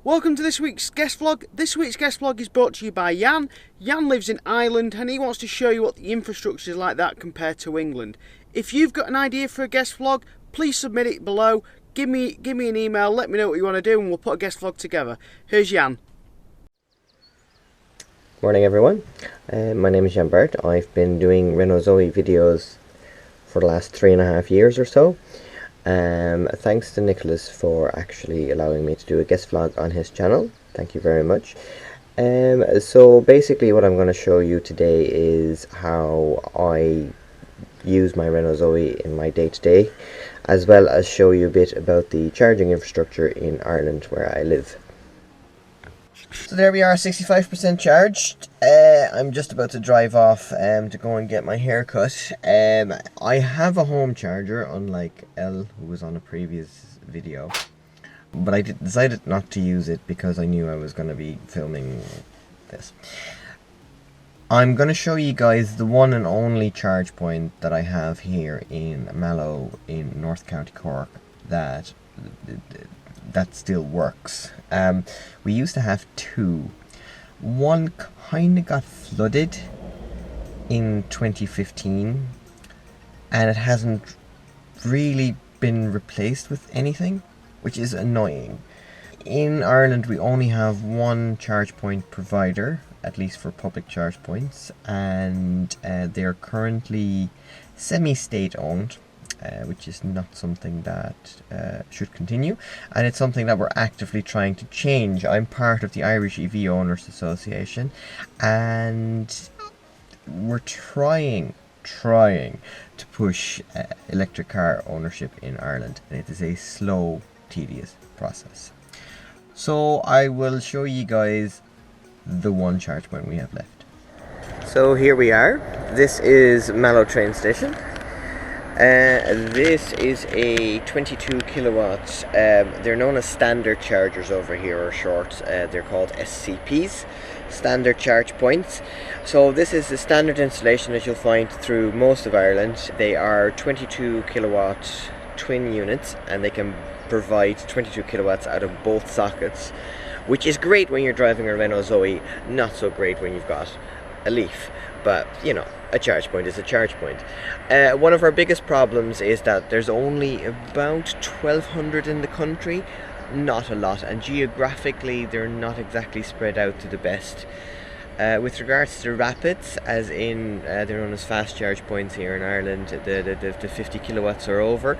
Welcome to this week's guest vlog. This week's guest vlog is brought to you by Jan. Jan lives in Ireland and he wants to show you what the infrastructure is like that compared to England. If you've got an idea for a guest vlog, please submit it below. Give me an email, let me know what you want to do and we'll put a guest vlog together. Here's Jan. Morning everyone, my name is Jan-Bart. I've been doing Renault Zoe videos for the last 3.5 years or so. Thanks to Nicholas for actually allowing me to do a guest vlog on his channel. Thank you very much. So basically what I'm going to show you today is how I use my Renault Zoe in my day-to-day, as well as show you a bit about the charging infrastructure in Ireland where I live. So there we are, 65% charged. I'm just about to drive off to go and get my hair cut. I have a home charger, unlike Elle, who was on a previous video. But I decided not to use it because I knew I was going to be filming this. I'm going to show you guys the one and only charge point that I have here in Mallow in North County Cork that still works. We used to have two. One kind of got flooded in 2015 and it hasn't really been replaced with anything, which is annoying. In Ireland we only have one charge point provider, at least for public charge points, and they are currently semi-state owned. Which is not something that should continue, and it's something that we're actively trying to change. I'm part of the Irish EV Owners Association, and we're trying to push electric car ownership in Ireland, and it is a slow, tedious process. So I will show you guys the one charge point we have left. So here we are. This is Mallow train station. This is a 22 kilowatts, they're known as standard chargers over here, or short, they're called SCPs, standard charge points. So this is the standard installation that you'll find through most of Ireland. They are 22 kilowatt twin units and they can provide 22 kilowatts out of both sockets, which is great when you're driving a Renault Zoe, not so great when you've got a Leaf. But, you know, a charge point is a charge point. One of our biggest problems is that there's only about 1,200 in the country, not a lot, and geographically they're not exactly spread out to the best. With regards to rapids, as in they're known as fast charge points here in Ireland, the 50 kilowatts or over,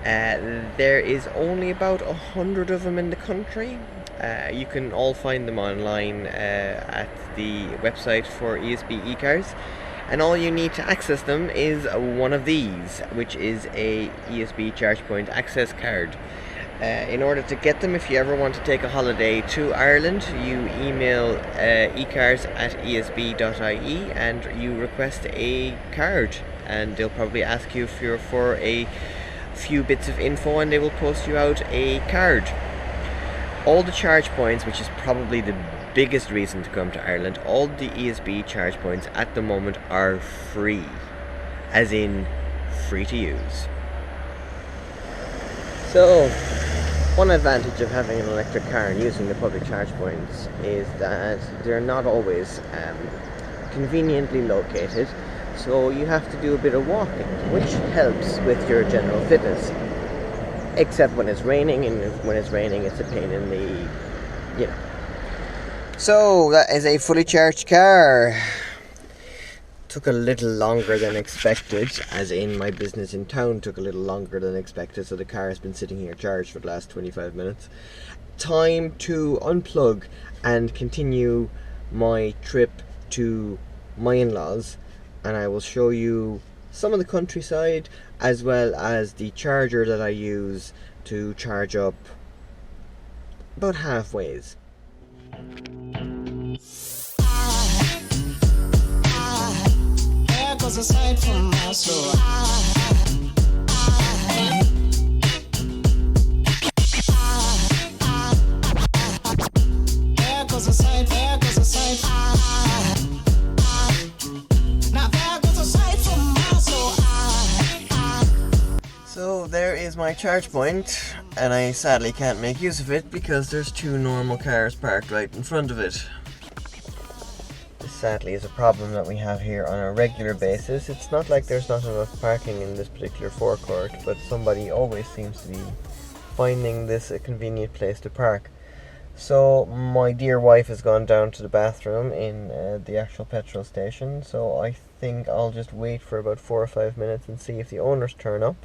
there is only about 100 of them in the country. You can all find them online at the website for ESB e-cars, and all you need to access them is one of these, which is a ESB charge point access card. In order to get them, if you ever want to take a holiday to Ireland, you email ecars@esb.ie and you request a card, and they'll probably ask you for a few bits of info and they will post you out a card. All the charge points, which is probably the biggest reason to come to Ireland, all the ESB charge points at the moment are free, as in free to use. So, one advantage of having an electric car and using the public charge points is that they're not always conveniently located, so you have to do a bit of walking, which helps with your general fitness. Except when it's raining, and when it's raining it's a pain in the, you know. So that is a fully charged car. Took a little longer than expected, as in my business in town took a little longer than expected, so the car has been sitting here charged for the last 25 minutes. Time to unplug and continue my trip to my in-laws, and I will show you some of the countryside as well as the charger that I use to charge up about halfways. So there is my charge point. and I sadly can't make use of it because there's two normal cars parked right in front of it. This sadly is a problem that we have here on a regular basis. It's not like there's not enough parking in this particular forecourt, but somebody always seems to be finding this a convenient place to park. So my dear wife has gone down to the bathroom in the actual petrol station, so I think I'll just wait for about 4 or 5 minutes and see if the owners turn up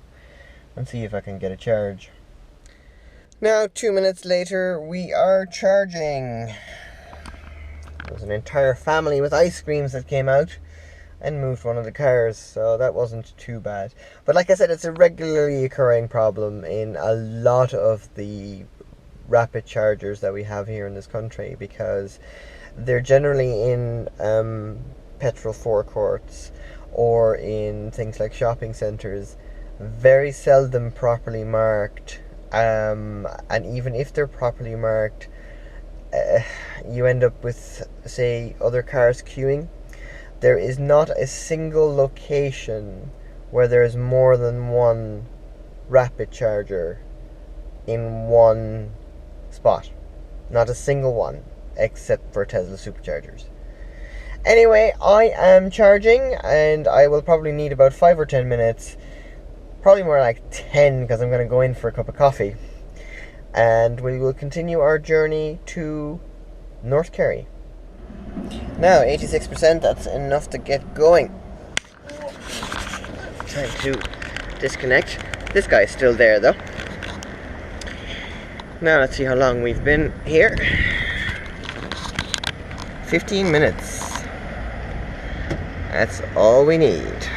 and see if I can get a charge. Now 2 minutes later we are charging. There was an entire family with ice creams that came out and moved one of the cars, so that wasn't too bad. But like I said, it's a regularly occurring problem in a lot of the rapid chargers that we have here in this country, because they're generally in petrol forecourts or in things like shopping centres, very seldom properly marked, and even if they're properly marked, you end up with, say, other cars queuing. There is not a single location where there is more than one rapid charger in one spot. Not a single one, except for Tesla superchargers. Anyway, I am charging, and I will probably need about 5 or 10 minutes. Probably more like 10, because I'm going to go in for a cup of coffee. And we will continue our journey to North Kerry. Now, 86%, that's enough to get going. Time to disconnect. This guy's still there though. Now let's see how long we've been here. 15 minutes. That's all we need.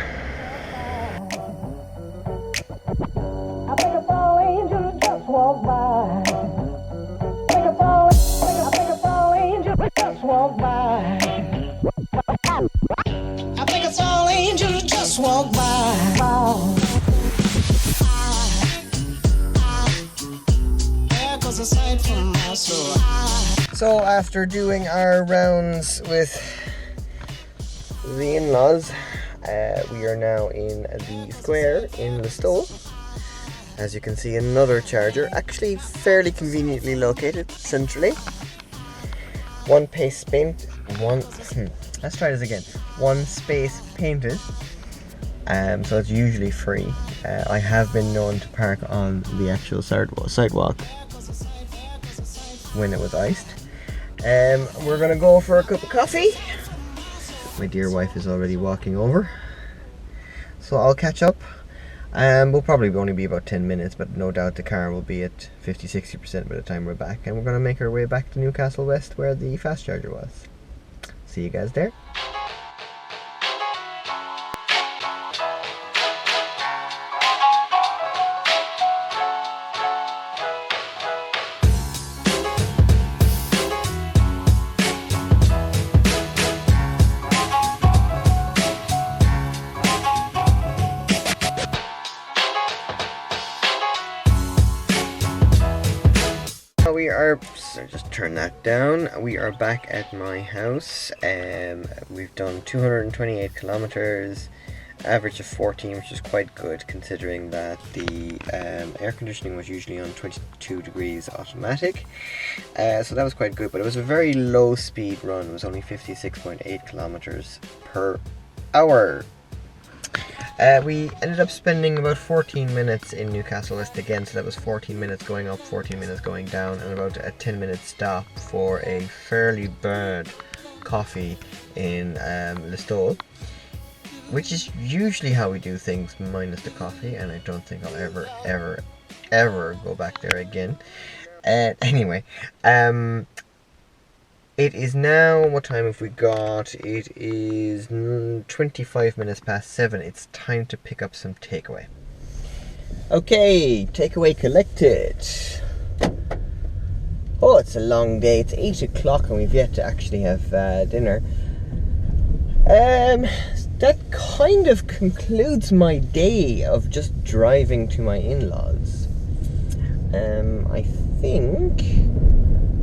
So after doing our rounds with the in-laws, we are now in the square in Listowel. As you can see, another charger, actually fairly conveniently located centrally. One space painted. So it's usually free. I have been known to park on the actual sidewalk when it was iced. We're gonna go for a cup of coffee. My dear wife is already walking over, so I'll catch up. We'll probably only be about 10 minutes, but no doubt the car will be at 50-60% by the time we're back, and we're gonna make our way back to Newcastle West where the fast charger was. See you guys there. We are, so just turn that down. We are back at my house. We've done 228 kilometers, average of 14, which is quite good considering that the air conditioning was usually on 22 degrees automatic. So that was quite good, but it was a very low speed run. It was only 56.8 kilometers per hour. We ended up spending about 14 minutes in Newcastle West again, so that was 14 minutes going up, 14 minutes going down, and about a 10-minute stop for a fairly bad coffee in Listowel, which is usually how we do things minus the coffee, and I don't think I'll ever go back there again. Anyway, it is now, what time have we got? It is 25 minutes past 7. It's time to pick up some takeaway. Okay, takeaway collected. Oh, it's a long day. It's 8 o'clock and we've yet to actually have dinner. That kind of concludes my day of just driving to my in-laws.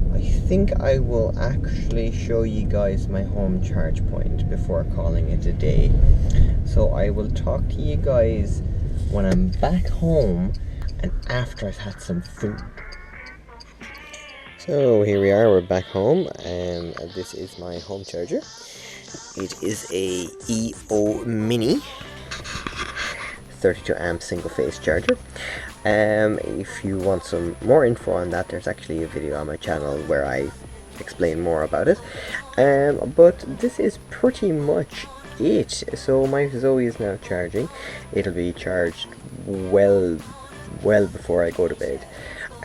I think I will actually show you guys my home charge point before calling it a day. So I will talk to you guys when I'm back home and after I've had some food. So here we are, we're back home, and this is my home charger. It is a EO Mini 32 amp single phase charger. If you want some more info on that, there's actually a video on my channel where I explain more about it. But this is pretty much it. So my Zoe is now charging. It'll be charged well before I go to bed.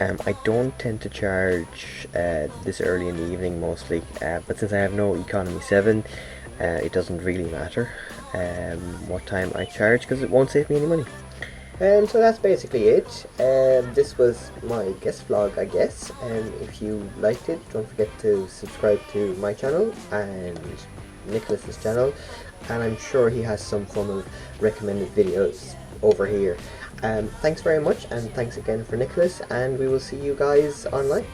I don't tend to charge this early in the evening mostly, but since I have no economy 7, it doesn't really matter what time I charge, because it won't save me any money. So that's basically it. This was my guest vlog, I guess. If you liked it, don't forget to subscribe to my channel and Nicholas's channel, and I'm sure he has some form of recommended videos over here. Thanks very much, and thanks again for Nicholas, and we will see you guys online.